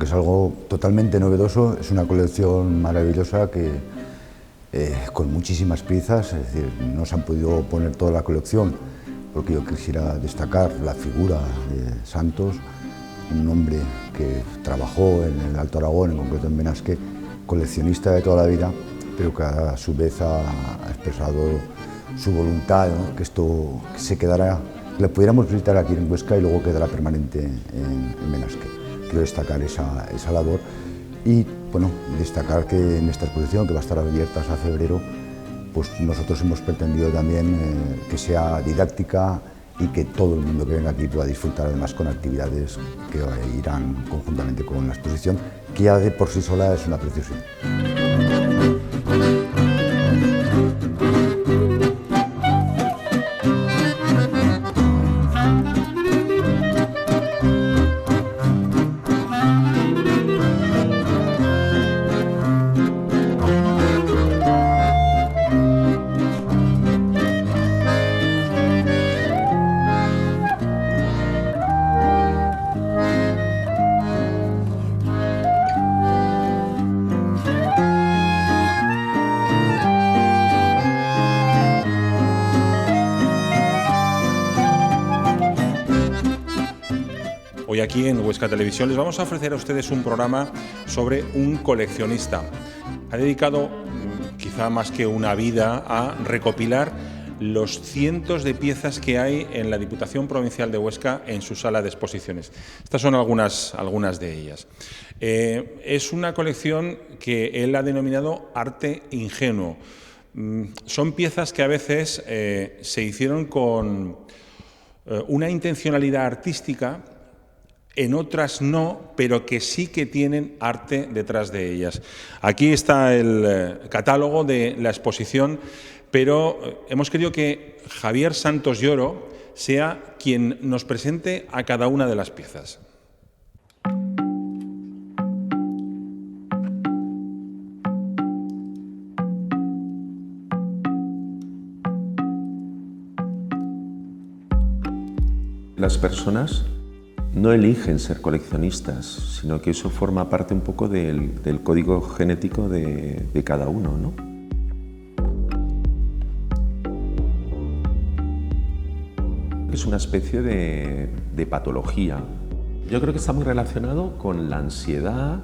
es algo totalmente novedoso, es una colección maravillosa que con muchísimas piezas, es decir, no se han podido poner toda la colección, porque yo quisiera destacar la figura de Santos, un hombre que trabajó en el Alto Aragón, en concreto en Benasque, coleccionista de toda la vida, pero que a su vez ha expresado su voluntad, ¿no? Que esto se quedara, le pudiéramos visitar aquí en Huesca y luego quedará permanente en Benasque. Quiero destacar esa labor y bueno, destacar que en esta exposición, que va a estar abierta hasta febrero, pues nosotros hemos pretendido también que sea didáctica y que todo el mundo que venga aquí pueda disfrutar, además con actividades que irán conjuntamente con la exposición, que ya de por sí sola es una preciosidad. Hoy aquí en Huesca Televisión les vamos a ofrecer a ustedes un programa sobre un coleccionista. Ha dedicado quizá más que una vida a recopilar los cientos de piezas que hay en la Diputación Provincial de Huesca en su sala de exposiciones. Estas son algunas de ellas. Es una colección que él ha denominado arte ingenuo. Son piezas que a veces se hicieron con una intencionalidad artística, en otras no, pero que sí que tienen arte detrás de ellas. Aquí está el catálogo de la exposición, pero hemos querido que Javier Santos Lloro sea quien nos presente a cada una de las piezas. Las personas no eligen ser coleccionistas, sino que eso forma parte un poco del código genético de cada uno, ¿no? Es una especie de patología. Yo creo que está muy relacionado con la ansiedad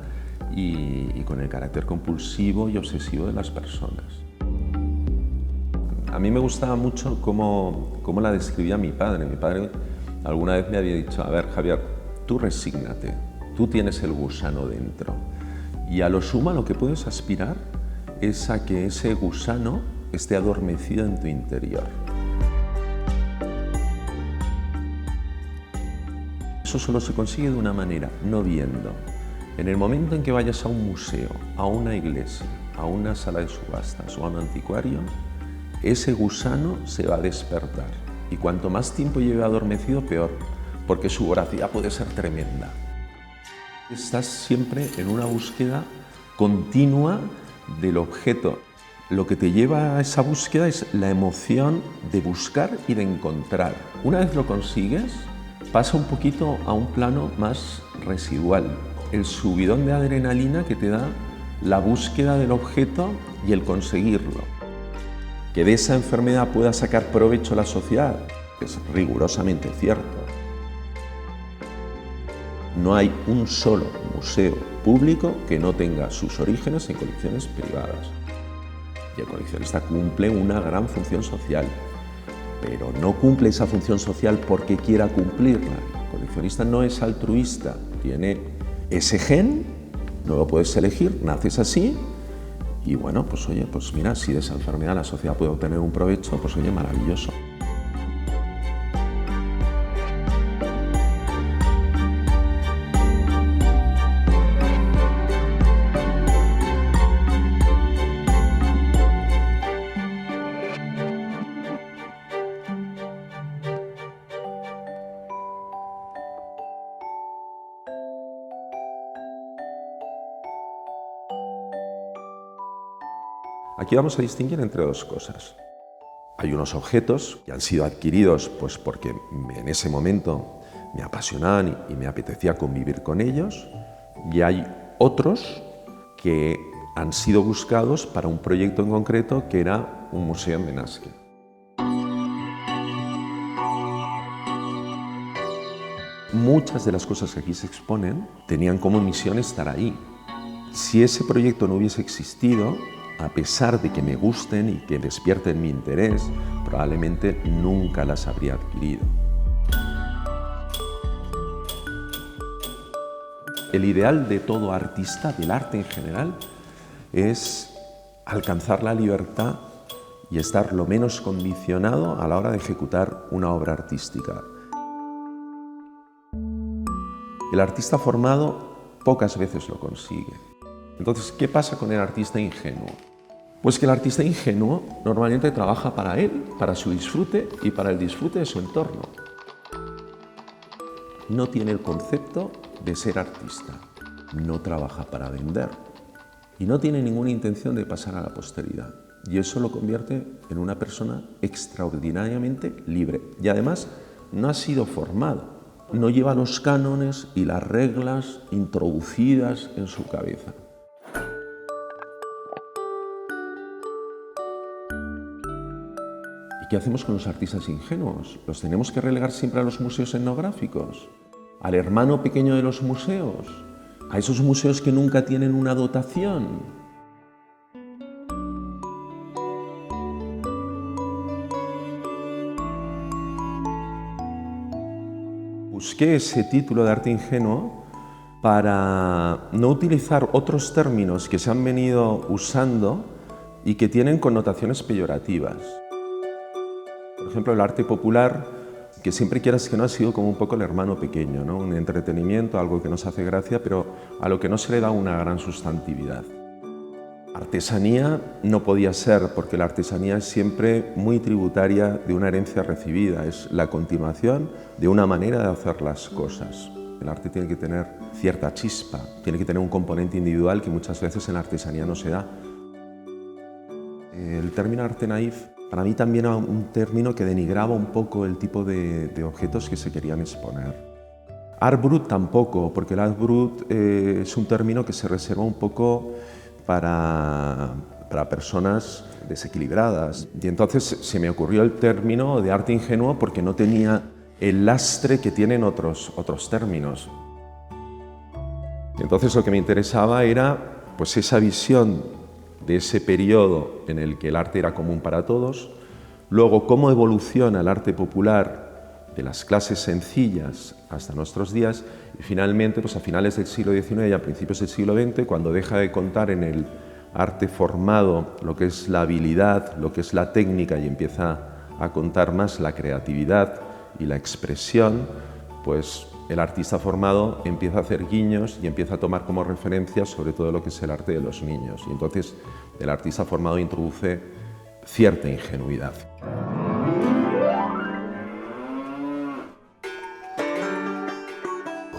y con el carácter compulsivo y obsesivo de las personas. A mí me gustaba mucho cómo la describía mi padre. Mi padre alguna vez me había dicho, a ver, Javier, tú resígnate, tú tienes el gusano dentro y a lo sumo a lo que puedes aspirar es a que ese gusano esté adormecido en tu interior. Eso solo se consigue de una manera, no viendo. En el momento en que vayas a un museo, a una iglesia, a una sala de subastas o a un anticuario, ese gusano se va a despertar. Y cuanto más tiempo lleve adormecido, peor, porque su voracidad puede ser tremenda. Estás siempre en una búsqueda continua del objeto. Lo que te lleva a esa búsqueda es la emoción de buscar y de encontrar. Una vez lo consigues, pasa un poquito a un plano más residual. El subidón de adrenalina que te da la búsqueda del objeto y el conseguirlo. Que de esa enfermedad pueda sacar provecho la sociedad, es rigurosamente cierto. No hay un solo museo público que no tenga sus orígenes en colecciones privadas. Y el coleccionista cumple una gran función social, pero no cumple esa función social porque quiera cumplirla. El coleccionista no es altruista, tiene ese gen, no lo puedes elegir, naces así. Y bueno, pues oye, pues mira, si de esa enfermedad la sociedad puede obtener un provecho, pues oye, maravilloso. Aquí vamos a distinguir entre dos cosas. Hay unos objetos que han sido adquiridos pues porque en ese momento me apasionaban y me apetecía convivir con ellos, y hay otros que han sido buscados para un proyecto en concreto que era un museo en Benasque. Muchas de las cosas que aquí se exponen tenían como misión estar ahí. Si ese proyecto no hubiese existido, a pesar de que me gusten y que despierten mi interés, probablemente nunca las habría adquirido. El ideal de todo artista, del arte en general, es alcanzar la libertad y estar lo menos condicionado a la hora de ejecutar una obra artística. El artista formado pocas veces lo consigue. Entonces, ¿qué pasa con el artista ingenuo? Pues que el artista ingenuo normalmente trabaja para él, para su disfrute y para el disfrute de su entorno. No tiene el concepto de ser artista, no trabaja para vender y no tiene ninguna intención de pasar a la posteridad. Y eso lo convierte en una persona extraordinariamente libre. Y además no ha sido formado, no lleva los cánones y las reglas introducidas en su cabeza. ¿Y qué hacemos con los artistas ingenuos? ¿Los tenemos que relegar siempre a los museos etnográficos? ¿Al hermano pequeño de los museos? ¿A esos museos que nunca tienen una dotación? Busqué ese título de arte ingenuo para no utilizar otros términos que se han venido usando y que tienen connotaciones peyorativas. Por ejemplo, el arte popular, que siempre quieras que no, ha sido como un poco el hermano pequeño, ¿no? Un entretenimiento, algo que nos hace gracia, pero a lo que no se le da una gran sustantividad. Artesanía no podía ser, porque la artesanía es siempre muy tributaria de una herencia recibida, es la continuación de una manera de hacer las cosas. El arte tiene que tener cierta chispa, tiene que tener un componente individual que muchas veces en la artesanía no se da. El término arte naif para mí también era un término que denigraba un poco el tipo de objetos que se querían exponer. Art brut tampoco, porque el art brut es un término que se reserva un poco para personas desequilibradas. Y entonces se me ocurrió el término de arte ingenuo porque no tenía el lastre que tienen otros términos. Y entonces lo que me interesaba era pues esa visión de ese periodo en el que el arte era común para todos, luego cómo evoluciona el arte popular de las clases sencillas hasta nuestros días y finalmente pues a finales del siglo XIX y a principios del siglo XX, cuando deja de contar en el arte formado lo que es la habilidad, lo que es la técnica y empieza a contar más la creatividad y la expresión, pues el artista formado empieza a hacer guiños y empieza a tomar como referencia sobre todo lo que es el arte de los niños. Y entonces el artista formado introduce cierta ingenuidad.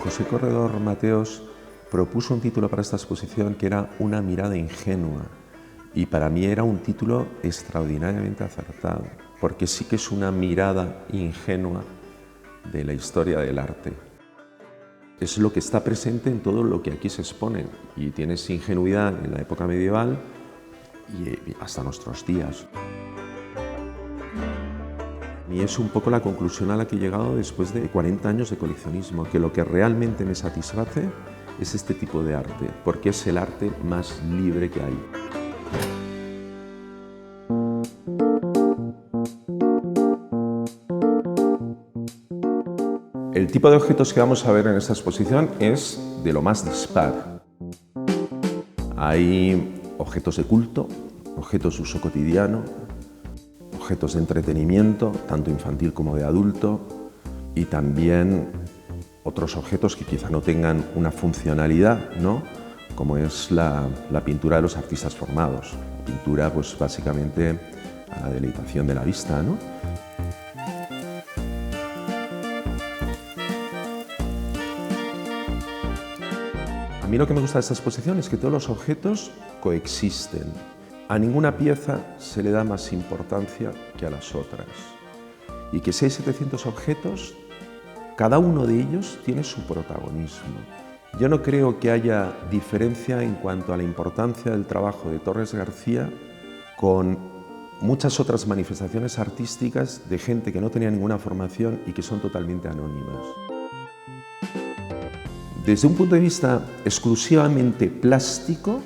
José Corredor Mateos propuso un título para esta exposición que era Una mirada ingenua. Y para mí era un título extraordinariamente acertado, porque sí que es una mirada ingenua de la historia del arte. Es lo que está presente en todo lo que aquí se expone y tienes ingenuidad en la época medieval y hasta nuestros días. Y es un poco la conclusión a la que he llegado después de 40 años de coleccionismo, que lo que realmente me satisface es este tipo de arte, porque es el arte más libre que hay. El tipo de objetos que vamos a ver en esta exposición es de lo más dispar. Hay objetos de culto, objetos de uso cotidiano, objetos de entretenimiento, tanto infantil como de adulto, y también otros objetos que quizá no tengan una funcionalidad, ¿no? Como es la pintura de los artistas formados. Pintura, pues básicamente a la deleitación de la vista, ¿no? A mí lo que me gusta de esta exposición es que todos los objetos coexisten. A ninguna pieza se le da más importancia que a las otras. Y que si hay 700 objetos, cada uno de ellos tiene su protagonismo. Yo no creo que haya diferencia en cuanto a la importancia del trabajo de Torres García con muchas otras manifestaciones artísticas de gente que no tenía ninguna formación y que son totalmente anónimas. Desde un punto de vista exclusivamente plástico,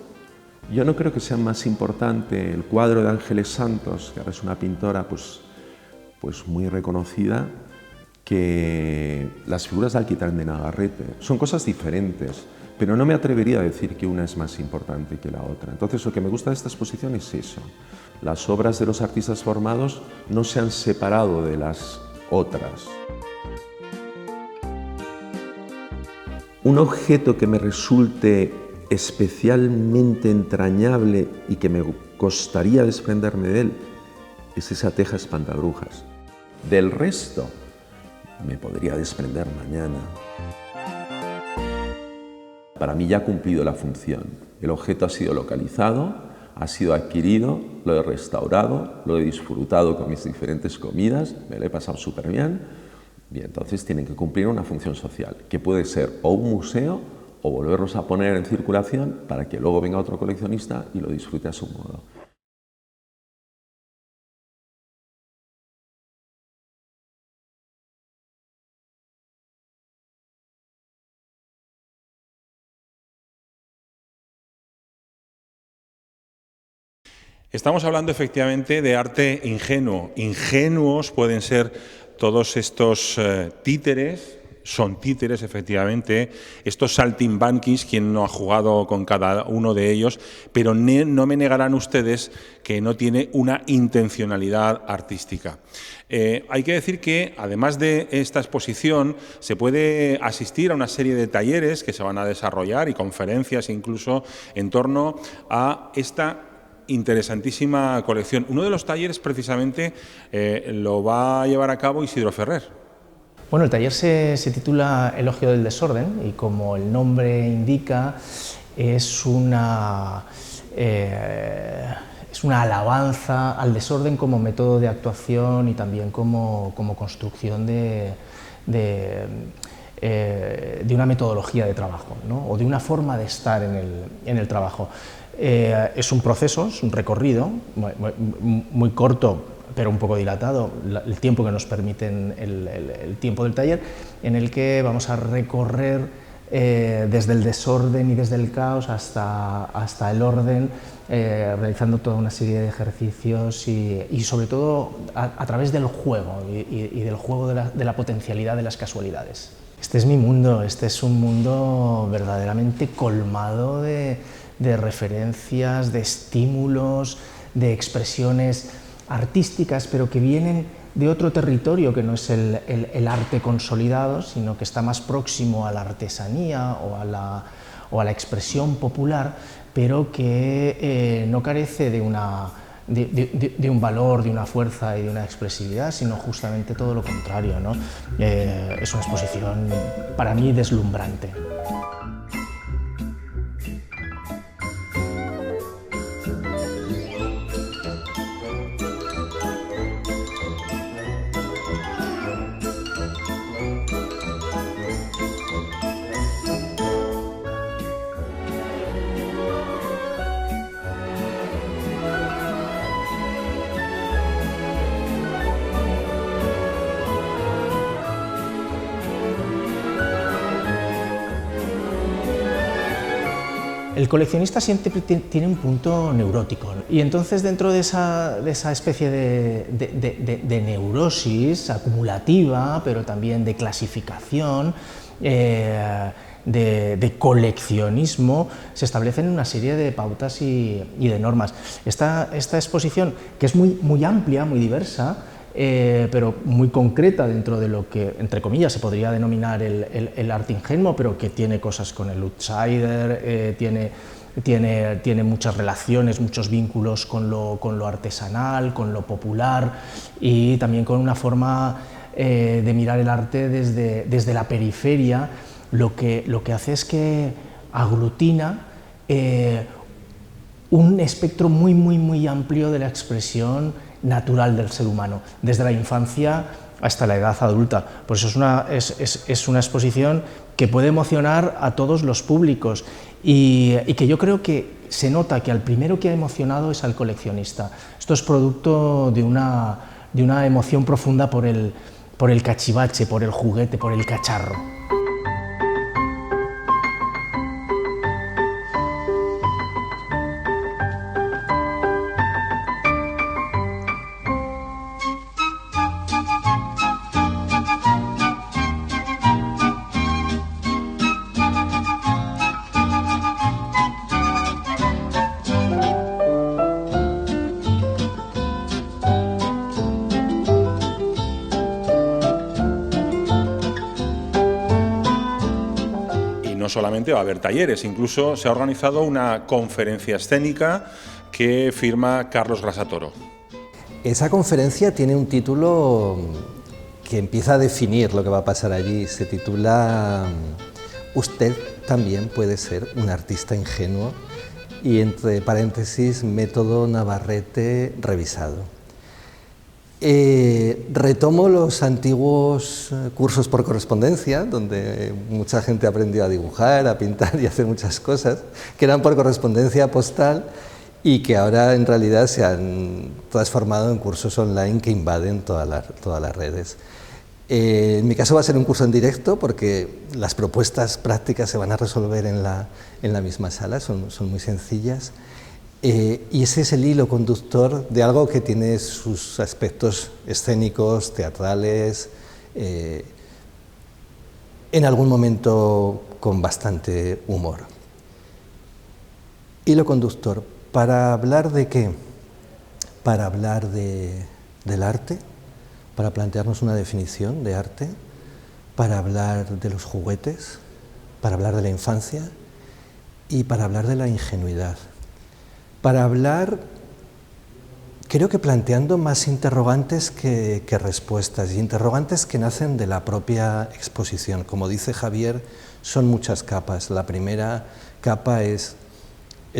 yo no creo que sea más importante el cuadro de Ángeles Santos, que ahora es una pintora pues muy reconocida, que las figuras de Alquitrán de Navarrete. Son cosas diferentes, pero no me atrevería a decir que una es más importante que la otra. Entonces, lo que me gusta de esta exposición es eso. Las obras de los artistas formados no se han separado de las otras. Un objeto que me resulte especialmente entrañable y que me costaría desprenderme de él es esa teja espantabrujas. Del resto, me podría desprender mañana. Para mí ya ha cumplido la función. El objeto ha sido localizado, ha sido adquirido, lo he restaurado, lo he disfrutado con mis diferentes comidas, me lo he pasado súper bien, y entonces tienen que cumplir una función social, que puede ser o un museo o volverlos a poner en circulación para que luego venga otro coleccionista y lo disfrute a su modo. Estamos hablando efectivamente de arte ingenuo. Ingenuos pueden ser todos estos títeres, son títeres efectivamente, estos saltimbanquis, quien no ha jugado con cada uno de ellos, pero no me negarán ustedes que no tiene una intencionalidad artística. Hay que decir que, además de esta exposición, se puede asistir a una serie de talleres que se van a desarrollar y conferencias incluso en torno a esta interesantísima colección. Uno de los talleres precisamente lo va a llevar a cabo Isidro Ferrer. Bueno, el taller se titula Elogio del desorden y, como el nombre indica, es una alabanza al desorden como método de actuación y también como construcción de una metodología de trabajo, ¿no? O de una forma de estar en el trabajo. Es un proceso, es un recorrido muy corto, pero un poco dilatado, el tiempo que nos permiten el tiempo del taller, en el que vamos a recorrer desde el desorden y desde el caos hasta el orden, realizando toda una serie de ejercicios y sobre todo a través del juego y del juego de la potencialidad de las casualidades. Este es mi mundo, este es un mundo verdaderamente colmado de referencias, de estímulos, de expresiones artísticas, pero que vienen de otro territorio que no es el arte consolidado, sino que está más próximo a la artesanía o a la expresión popular, pero que no carece de un valor, de una fuerza y de una expresividad, sino justamente todo lo contrario, ¿no? Es una exposición para mí deslumbrante. El coleccionista siempre tiene un punto neurótico, ¿no? Y entonces, dentro de esa especie de neurosis acumulativa, pero también de clasificación, de coleccionismo, se establecen una serie de pautas y de normas. Esta exposición, que es muy amplia, muy diversa, pero muy concreta dentro de lo que, entre comillas, se podría denominar el arte ingenuo, pero que tiene cosas con el outsider, tiene muchas relaciones, muchos vínculos con lo artesanal, con lo popular, y también con una forma de mirar el arte desde la periferia. Lo que hace es que aglutina un espectro muy amplio de la expresión natural del ser humano, desde la infancia hasta la edad adulta. Por eso es una exposición que puede emocionar a todos los públicos y que yo creo que se nota que al primero que ha emocionado es al coleccionista. Esto es producto de una emoción profunda por el cachivache, por el juguete, por el cacharro. No solamente va a haber talleres, incluso se ha organizado una conferencia escénica que firma Carlos Grasatoro. Esa conferencia tiene un título que empieza a definir lo que va a pasar allí. Se titula Usted también puede ser un artista ingenuo y entre paréntesis método Navarrete revisado. Retomo los antiguos cursos por correspondencia, donde mucha gente aprendió a dibujar, a pintar y a hacer muchas cosas, que eran por correspondencia postal y que ahora en realidad se han transformado en cursos online que invaden todas las redes. En mi caso va a ser un curso en directo porque las propuestas prácticas se van a resolver en la misma sala, son muy sencillas. Y ese es el hilo conductor de algo que tiene sus aspectos escénicos, teatrales, en algún momento con bastante humor. Hilo conductor, ¿para hablar de qué? Para hablar del arte, para plantearnos una definición de arte, para hablar de los juguetes, para hablar de la infancia y para hablar de la ingenuidad. Para hablar, creo que planteando más interrogantes que respuestas, y interrogantes que nacen de la propia exposición. Como dice Javier, son muchas capas. La primera capa es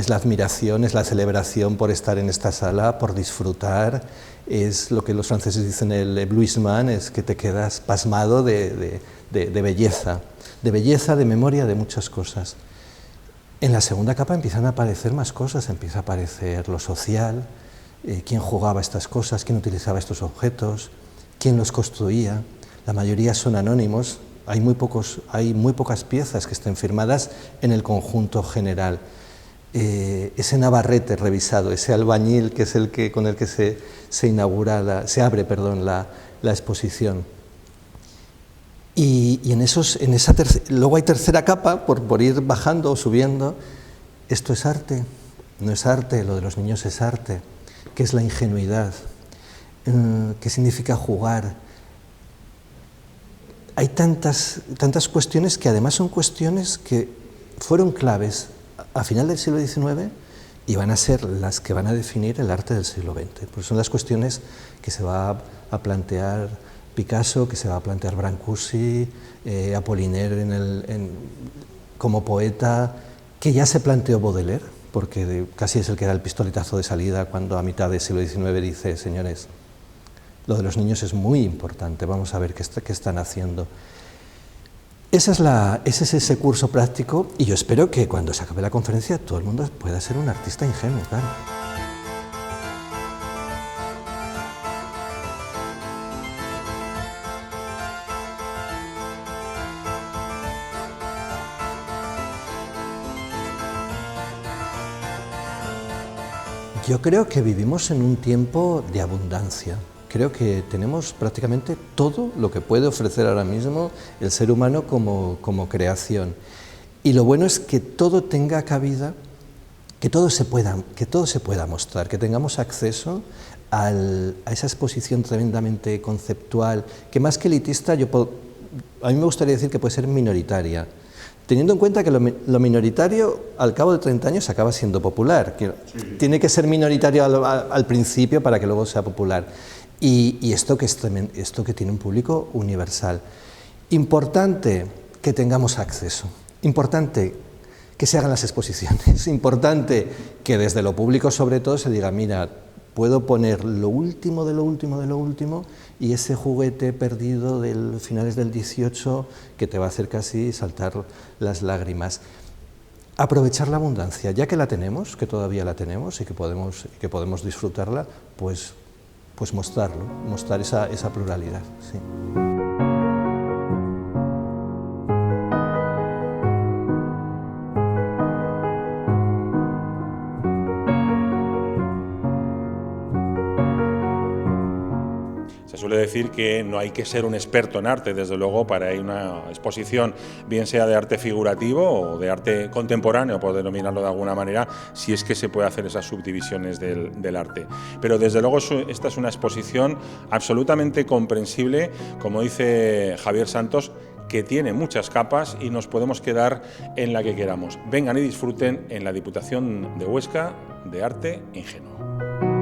la admiración, es la celebración por estar en esta sala, por disfrutar, es lo que los franceses dicen el éblouissement, es que te quedas pasmado de belleza, de memoria, de muchas cosas. En la segunda capa empiezan a aparecer más cosas, empieza a aparecer lo social, quién jugaba estas cosas, quién utilizaba estos objetos, quién los construía. La mayoría son anónimos, hay muy pocas piezas que estén firmadas en el conjunto general. Ese Navarrete revisado, ese albañil que es con el que se abre la exposición. Y luego hay tercera capa, por ir bajando o subiendo. ¿Esto es arte? No es arte, lo de los niños es arte. ¿Qué es la ingenuidad? ¿Qué significa jugar? Hay tantas cuestiones que además son cuestiones que fueron claves a final del siglo XIX y van a ser las que van a definir el arte del siglo XX. Pues son las cuestiones que se va a plantear Picasso, que se va a plantear Brancusi, Apollinaire como poeta, que ya se planteó Baudelaire, porque casi es el que da el pistoletazo de salida cuando a mitad del siglo XIX dice, señores, lo de los niños es muy importante, vamos a ver qué están haciendo. Ese es ese curso práctico y yo espero que cuando se acabe la conferencia todo el mundo pueda ser un artista ingenuo, claro. Yo creo que vivimos en un tiempo de abundancia. Creo que tenemos prácticamente todo lo que puede ofrecer ahora mismo el ser humano como creación. Y lo bueno es que todo tenga cabida, que todo se pueda mostrar, que tengamos acceso a esa exposición tremendamente conceptual, que más que elitista, a mí me gustaría decir que puede ser minoritaria. Teniendo en cuenta que lo minoritario al cabo de 30 años acaba siendo popular. Tiene que ser minoritario al principio para que luego sea popular. Y esto que tiene un público universal. Importante que tengamos acceso. Importante que se hagan las exposiciones. Importante que desde lo público sobre todo se diga, mira, puedo poner lo último de lo último de lo último y ese juguete perdido de finales del 18 que te va a hacer casi saltar las lágrimas. Aprovechar la abundancia, ya que la tenemos, que todavía la tenemos y que podemos disfrutarla, pues mostrarlo, mostrar esa pluralidad. Sí. Se suele decir que no hay que ser un experto en arte, desde luego, para ir a una exposición, bien sea de arte figurativo o de arte contemporáneo, por denominarlo de alguna manera, si es que se puede hacer esas subdivisiones del arte. Pero desde luego esta es una exposición absolutamente comprensible, como dice Javier Santos, que tiene muchas capas y nos podemos quedar en la que queramos. Vengan y disfruten en la Diputación de Huesca de Arte Ingenuo.